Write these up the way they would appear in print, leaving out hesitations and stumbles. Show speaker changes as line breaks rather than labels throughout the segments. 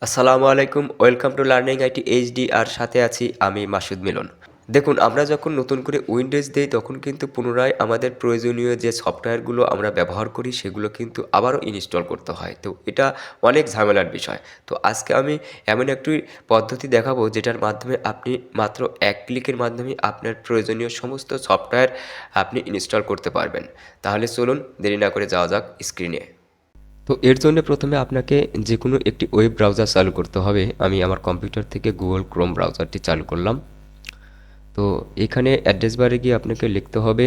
আসসালামু আলাইকুম, welcome to learning IT HD. আর সাথে আছি আমি মাসুদ মিলন। দেখুন, আমরা যখন নতুন করে উইন্ডোজ দেই তখন কিন্তু পুনরায় আমাদের প্রয়োজনীয় যে সফটওয়্যারগুলো আমরা ব্যবহার করি সেগুলো কিন্তু আবারও ইনস্টল করতে হয়। তো এটা অনেক ঝামেলার বিষয়। তো আজকে আমি এমন একটি পদ্ধতি দেখাবো যেটার মাধ্যমে আপনি মাত্র এক ক্লিকের মাধ্যমে আপনার প্রয়োজনীয় সমস্ত সফটওয়্যার আপনি ইনস্টল করতে পারবেন। তাহলে চলুন দেরি না করে যাওয়া যাক স্ক্রিনে। তো এর জন্য প্রথমে আপনাকে যে কোনো একটি ওয়েব ব্রাউজার চালু করতে হবে। আমি আমার কম্পিউটার থেকে গুগল ক্রোম ব্রাউজারটি চালু করলাম। তো এখানে অ্যাড্রেস বারে গিয়ে আপনাকে লিখতে হবে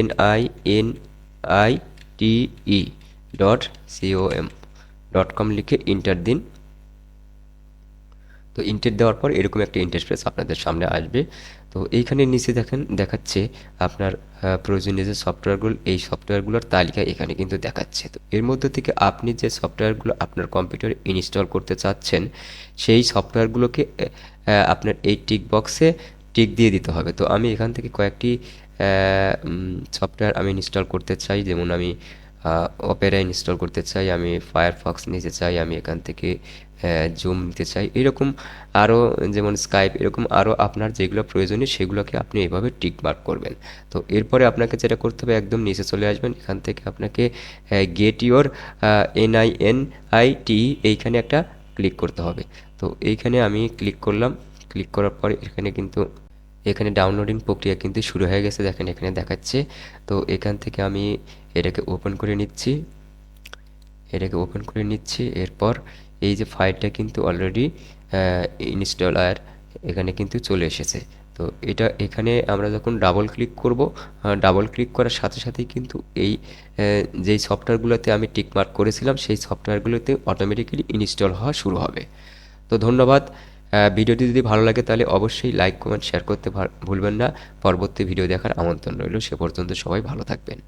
NINITE.com লিখে ইন্টার দিন। তো ইন্টার দেওয়ার পর এরকম একটা ইন্টারফেস আপনাদের সামনে আসবে। তো এইখানে নিচে দেখেন দেখাচ্ছে আপনার প্রয়োজনীয় যে সফটওয়্যারগুলো, এই সফটওয়্যারগুলোর তালিকা এখানে কিন্তু দেখাচ্ছে। তো এর মধ্যে থেকে আপনি যে সফটওয়্যারগুলো আপনার কম্পিউটারে ইনস্টল করতে চাচ্ছেন সেই সফটওয়্যারগুলোকে আপনার এই টিক বক্সে টিক দিয়ে দিতে হবে। তো আমি এখান থেকে কয়েকটি সফটওয়্যার আমি ইনস্টল করতে চাই। যেমন আমি অপেরা ইনস্টল করতে চাই, আমি ফায়ারফক্স নিতে চাই, আমি এখান থেকে জুম নিতে চাই, এরকম আরও যেমন স্কাইপ, এরকম আরও আপনার যেগুলো প্রয়োজনীয় সেগুলোকে আপনি এভাবে টিক মার্ক করবেন। তো এরপরে আপনাকে যেটা করতে হবে, একদম নিচে চলে আসবেন। এখান থেকে আপনাকে গেট ইওর NINITE এইখানে একটা ক্লিক করতে হবে। তো এইখানে আমি ক্লিক করলাম। ক্লিক করার পরে এখানে ডাউনলোডিং প্রক্রিয়া কিন্তু শুরু হয়ে গেছে, দেখেন এখানে দেখাচ্ছে। তো এখান থেকে আমি এটাকে ওপেন করে নিচ্ছি। এরপর এই যে ফাইলটা কিন্তু অলরেডি ইনস্টলার এখানে কিন্তু চলে এসেছে। তো এখানে আমরা যখন ডাবল ক্লিক করব, ডাবল ক্লিক করার সাথে সাথেই কিন্তু এই যেই সফটওয়্যারগুলোতে আমি টিক মার্ক করেছিলাম সেই সফটওয়্যারগুলোতে অটোমেটিক্যালি ইনস্টল হওয়া শুরু হবে। তো ধন্যবাদ। ভিডিওটি যদি ভালো লাগে তাহলে অবশ্যই লাইক, কমেন্ট, শেয়ার করতে ভুলবেন না। পরবর্তী ভিডিও দেখার আমন্ত্রণ রইল। সে পর্যন্ত সবাই ভালো থাকবেন।